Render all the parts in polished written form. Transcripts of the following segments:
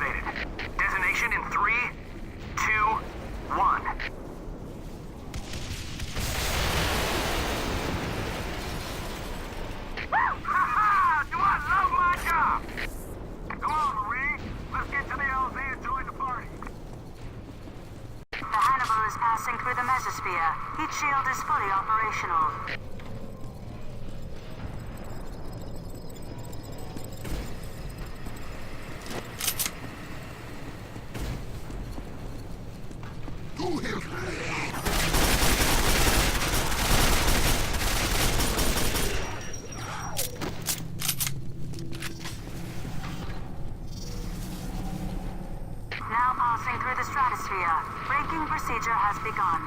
activated. Detonation in 3, 2, 1. Ha-ha! Do I love my job? Come on, Marie. Let's get to the LZ and join the party. The Hannibal is passing through the mesosphere. Heat shield is fully operational. Now passing through the stratosphere. Braking procedure has begun.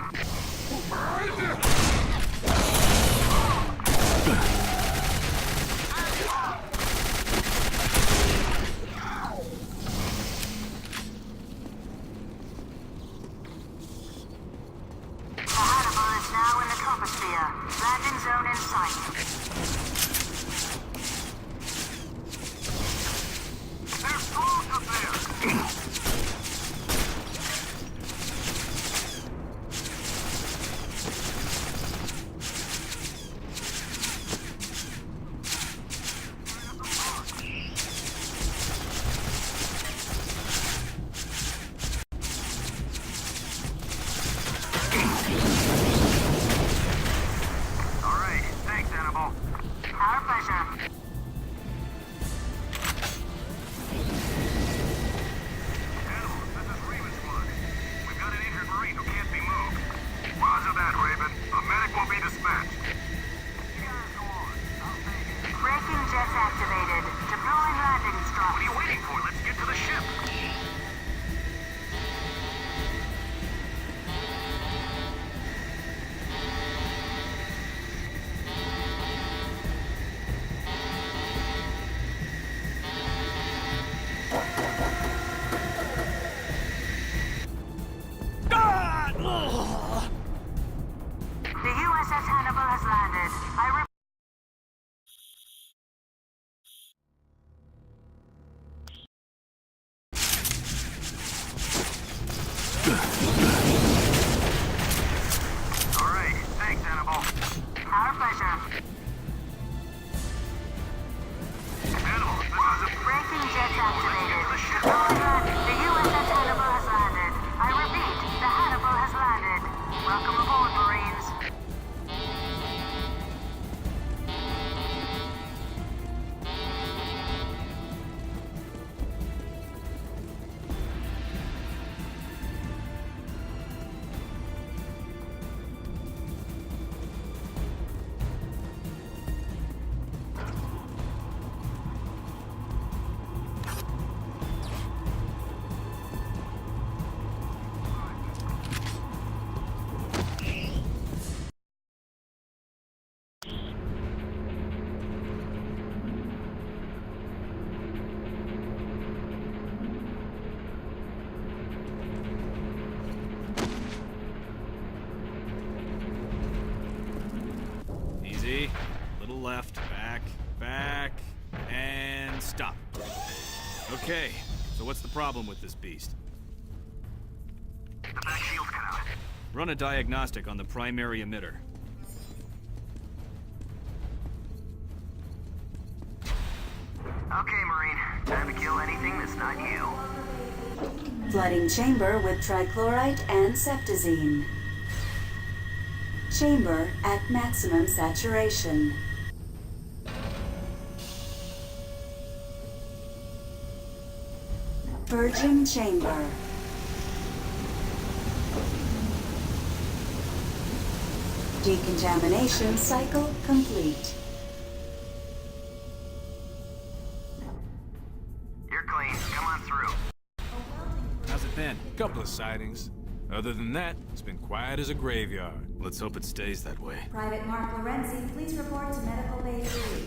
The Hannibal is now in the troposphere. Landing zone in sight. There's food up there! Our pleasure. Braking jets activated. Deploying landing struts. What are you waiting for? Let's get to the ship. The USS Hannibal has landed. All right, thanks, Hannibal. Our pleasure. Hannibal, this is a Braking jets activated. Deploying landing. The USS Hannibal has landed. I repeat, the Hannibal has landed. Welcome aboard, Marines. Easy. Little left, back, and stop. Okay, so what's the problem with this beast? The back shield's cut out. Run a diagnostic on the primary emitter. Okay, Marine. Time to kill anything that's not you. Flooding chamber with trichlorite and septazine. Chamber at maximum saturation. Purging chamber. Decontamination cycle complete. You're clean. Come on through. How's it been? Couple of sightings. Other than that, it's been quiet as a graveyard. Let's hope it stays that way. Private Mark Lorenzi, please report to Medical Bay 3.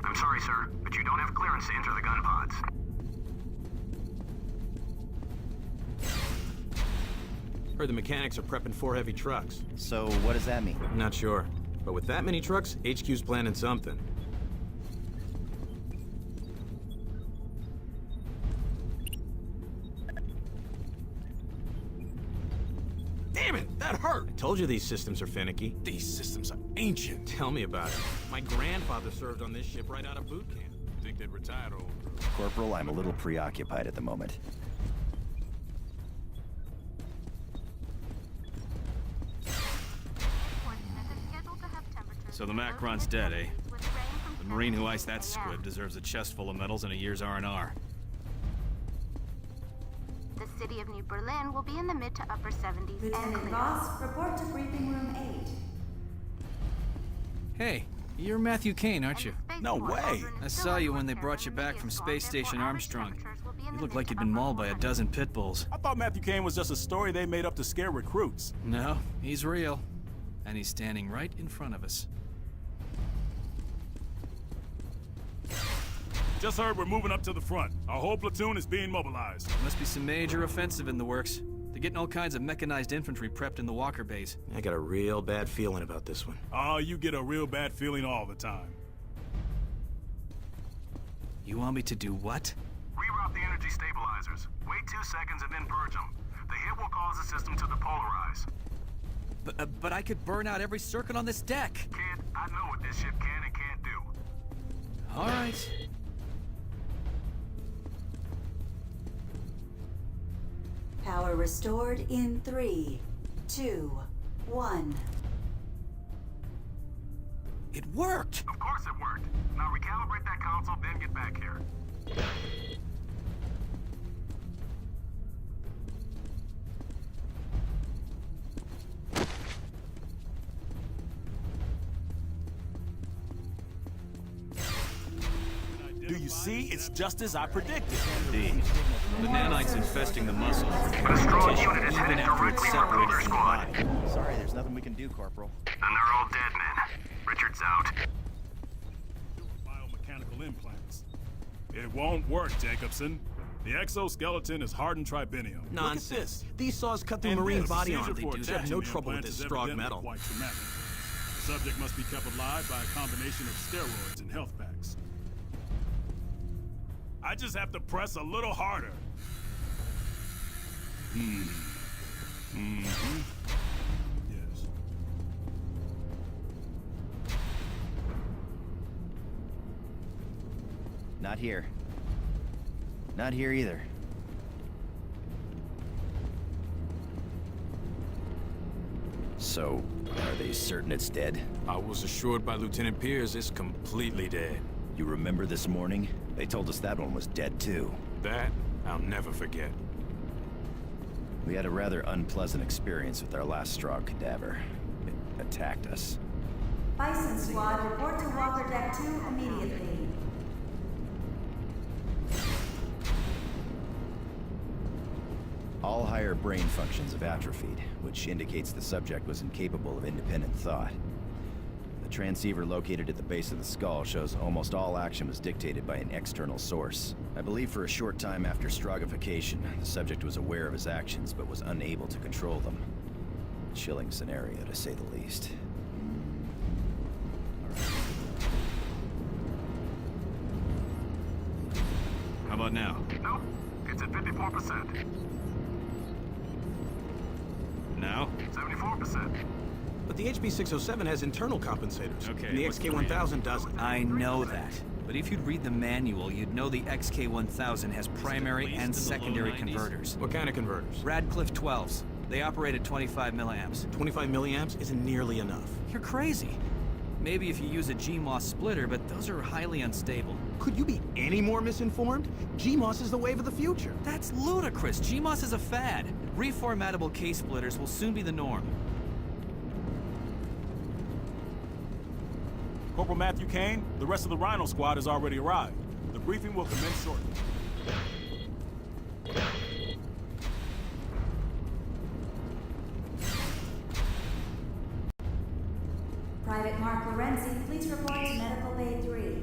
I'm sorry, sir, but you don't have clearance to enter the gun pods. Heard the mechanics are prepping 4 heavy trucks. So what does that mean? Not sure. But with that many trucks, HQ's planning something. Damn it! That hurt! I told you these systems are finicky. These systems are ancient. Tell me about it. My grandfather served on this ship right out of boot camp. Think they'd retired, old girl. Corporal, I'm a little preoccupied at the moment. So the Macron's dead, eh? The Marine who iced that squib deserves a chest full of medals and a year's R&R. The city of New Berlin will be in the mid to upper 70s and Lieutenant clear. Ross, report to briefing room 8. Hey, you're Matthew Kane, aren't you? No way. I saw you when they brought you back from Space Station Armstrong. You look like you'd been mauled by a dozen pit bulls. I thought Matthew Kane was just a story they made up to scare recruits. No, he's real. And he's standing right in front of us. Just heard we're moving up to the front. Our whole platoon is being mobilized. Must be some major offensive in the works. They're getting all kinds of mechanized infantry prepped in the Walker base. I got a real bad feeling about this one. Oh, you get a real bad feeling all the time. You want me to do what? Reroute the energy stabilizers. Wait 2 seconds and then purge them. The hit will cause the system to depolarize. But I could burn out every circuit on this deck. Kid, I know what this ship can and can't do. All right. Power restored in 3, 2, 1. It worked! Of course it worked. Now recalibrate that console, then get back here. Do you see? It's just as I predicted. Indeed. The nanites infesting the muscle. But a strong Tissue, unit is even headed after it's directly for separated Luger from the squad. body. Sorry, there's nothing we can do, Corporal. Then they're all dead men. Richard's out. Biomechanical implants. It won't work, Jacobson. The exoskeleton is hardened tribinium. Look at Nonsense. this. These saws cut through And Marine this body procedure armor. for They should have no attaching the trouble with implants this is strong evidently metal. quite traumatic. The subject must be kept alive by a combination of steroids and health packs. I just have to press a little harder. Yes. Not here. Not here either. So, are they certain it's dead? I was assured by Lieutenant Pierce it's completely dead. You remember this morning? They told us that one was dead too. That, I'll never forget. We had a rather unpleasant experience with our last strong cadaver. It attacked us. Bison Squad, report to Walker Deck 2 immediately. All higher brain functions have atrophied, which indicates the subject was incapable of independent thought. The transceiver located at the base of the skull shows almost all action was dictated by an external source. I believe for a short time after stratification, the subject was aware of his actions but was unable to control them. Chilling scenario, to say the least. How about now? Nope. It's at 54%. Now? 74%. But the HB607 has internal compensators. Okay, And the what's the XK1000 doesn't. I know that. But if you'd read the manual, you'd know the XK1000 has primary and secondary converters. What kind of converters? Radcliffe 12s. They operate at 25 milliamps. 25 milliamps isn't nearly enough. You're crazy. Maybe if you use a GMOS splitter, but those are highly unstable. Could you be any more misinformed? GMOS is the wave of the future. That's ludicrous. GMOS is a fad. Reformatable K-splitters will soon be the norm. Corporal Matthew Kane, the rest of the Rhino squad has already arrived. The briefing will commence shortly. Private Mark Lorenzi, please report to Medical Bay 3.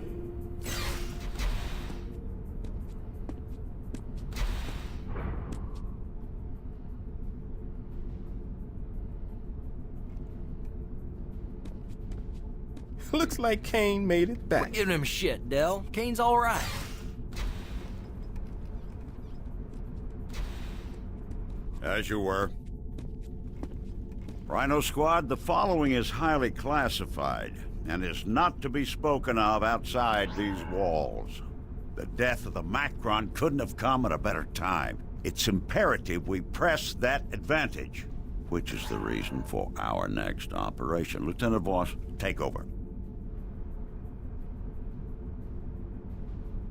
Looks like Kane made it back. We're giving him shit, Del. Kane's all right. As you were. Rhino Squad, the following is highly classified and is not to be spoken of outside these walls. The death of the Macron couldn't have come at a better time. It's imperative we press that advantage, which is the reason for our next operation. Lieutenant Voss, take over.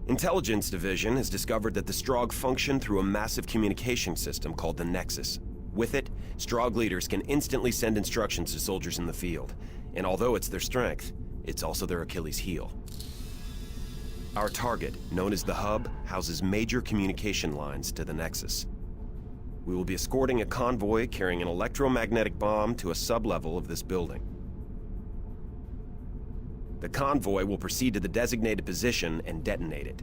Intelligence Division has discovered that the Strogg function through a massive communication system called the Nexus. With it, Strogg leaders can instantly send instructions to soldiers in the field. And although it's their strength, it's also their Achilles heel. Our target, known as the Hub, houses major communication lines to the Nexus. We will be escorting a convoy carrying an electromagnetic bomb to a sub-level of this building. The convoy will proceed to the designated position and detonate it.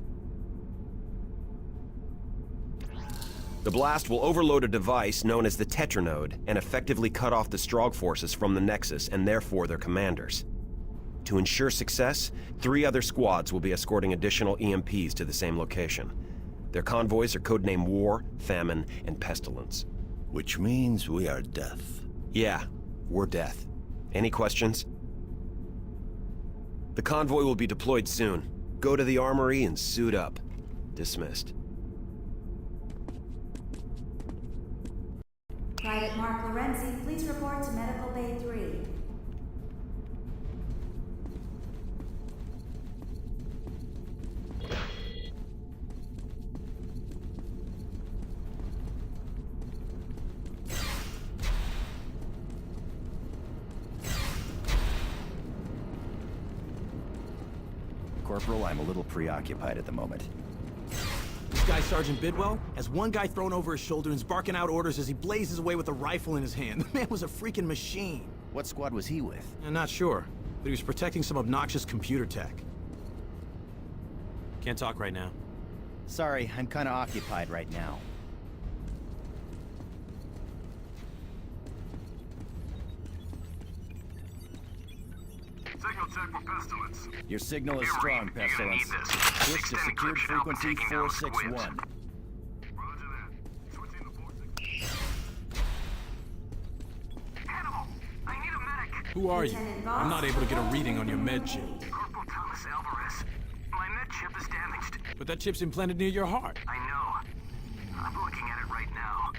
The blast will overload a device known as the Tetranode and effectively cut off the Strogg forces from the Nexus and therefore their commanders. To ensure success, 3 other squads will be escorting additional EMPs to the same location. Their convoys are codenamed War, Famine, and Pestilence. Which means we are death. Yeah, we're death. Any questions? The convoy will be deployed soon. Go to the armory and suit up. Dismissed. Private Mark Lorenzi, please report to Medical Bay 3. Corporal, I'm a little preoccupied at the moment. This guy, Sergeant Bidwell, has one guy thrown over his shoulder and is barking out orders as he blazes away with a rifle in his hand. The man was a freaking machine. What squad was he with? I'm not sure, but he was protecting some obnoxious computer tech. Can't talk right now. Sorry, I'm kinda occupied right now. Signal check for Pestilence. Your signal is Here, strong, Reed, you're gonna Pestilence. need this. Switch to Extend secured encryption out by frequency taking out 461. Roger that. Switching to 461. Animal, I need a medic. Who are you? Lieutenant Voss, I'm not able to get a reading on your med Medical chip. Bay. Corporal Thomas Alvarez. My med chip is damaged. But that chip's implanted near your heart. I know. I'm looking at it right now.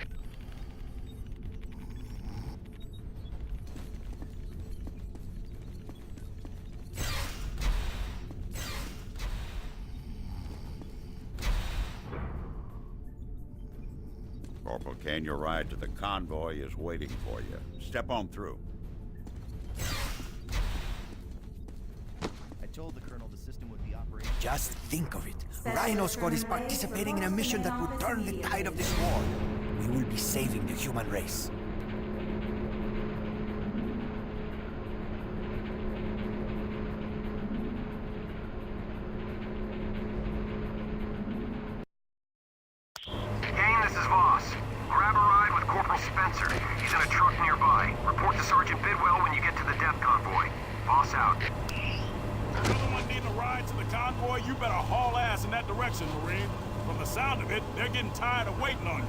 Corporal Kane, your ride to the convoy is waiting for you. Step on through. I told the Colonel the system would be operating. Just think of it. Special Rhino Squad is Sherman Bay participating in a reports mission to that main would turn the office tide of this war. We will be saving the human race. Kane, this is Voss. Grab a ride with Corporal Spencer. He's in a truck nearby. Report to Sergeant Bidwell when you get to the death convoy. Voss out. Anyone needing a ride to the convoy, you better haul ass in that direction, Marine. From the sound of it, they're getting tired of waiting on you.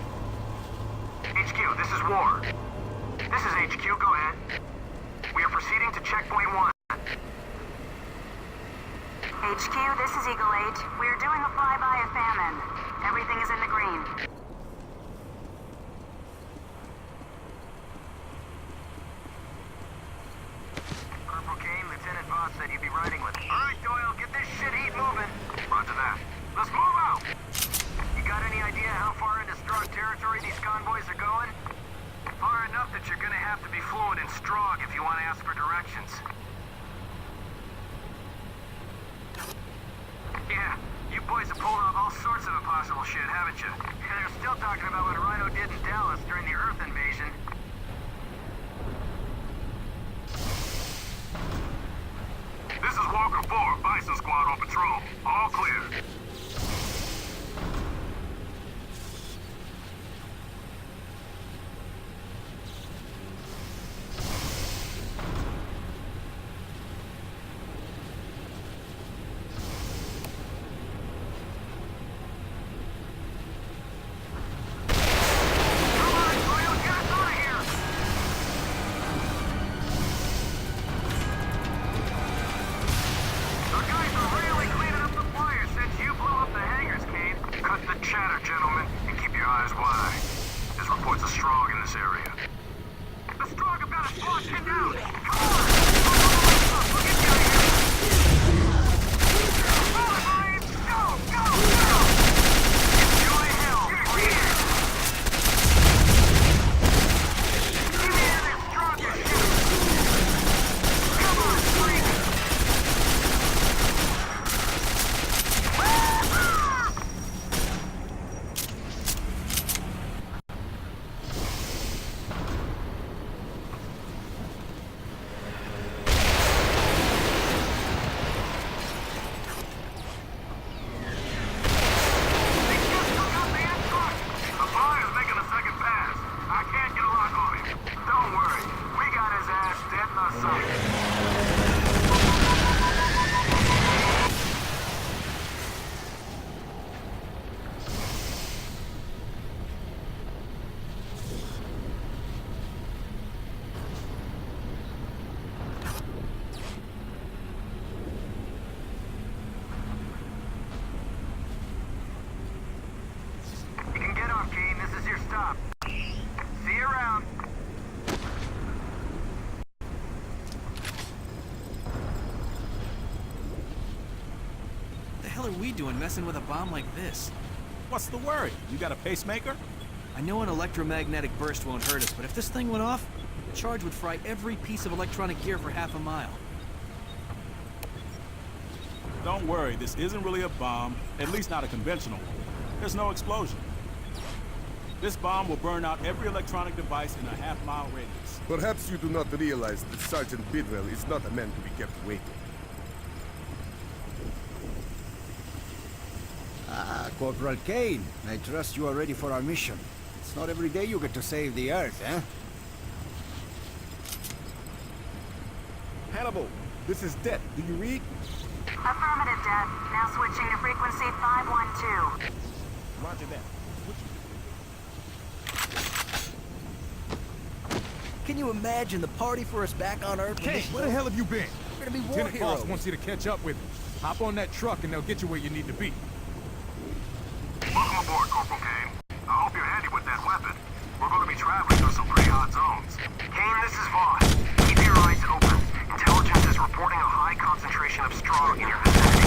HQ, this is War. This is HQ, go ahead. We are proceeding to checkpoint 1. HQ, this is Eagle 8. We are doing a flyby of Famine. Everything is in the green. Corporal Kane, Lieutenant Voss said you'd be riding with me. All right, Doyle, get this shit heat moving. Roger that. Let's move out! You got any idea how far into Strogg territory these convoys are going? Far enough that you're gonna have to be fluent in Strogg if you want to ask for directions. Yeah, you boys have pulled off all sorts of impossible shit, haven't you? And they're still talking about what Rhino did in Dallas during the Earth invasion. This is Walker 4, Bison Squad on patrol. All clear. It's locked you down! Come on! We'll get you out of here! Move it, Marines! Go! Go! Go! Enjoy hell, please! Give me in this stronger shit! Come on, freak! You can get off, Kane. This is your stop. See you around. What the hell are we doing messing with a bomb like this? What's the worry? You got a pacemaker? I know an electromagnetic burst won't hurt us, but if this thing went off, the charge would fry every piece of electronic gear for half a mile. Don't worry, this isn't really a bomb, at least not a conventional one. There's no explosion. This bomb will burn out every electronic device in a half-mile radius. Perhaps you do not realize that Sergeant Bidwell is not a man to be kept waiting. Ah, Corporal Kane. I trust you are ready for our mission. It's not every day you get to save the Earth, eh? Hannibal, this is Det. Do you read? Affirmative, Dad. Now switching to frequency 512. Roger that. Can you imagine the party for us back on Earth? Kane, where the hell have you been? We're gonna be war Lieutenant heroes. Boss wants you to catch up with him. Hop on that truck and they'll get you where you need to be. Welcome aboard, Corporal Kane. I hope you're handy with that weapon. We're going to be traveling through some pretty hot zones. Kane, this is Vaughn. Keep your eyes open. Intelligence is reporting a high concentration of strong in your vicinity.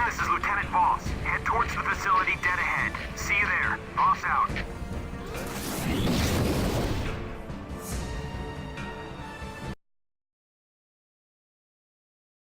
this is Lieutenant Voss. Head towards the facility dead ahead. See you there.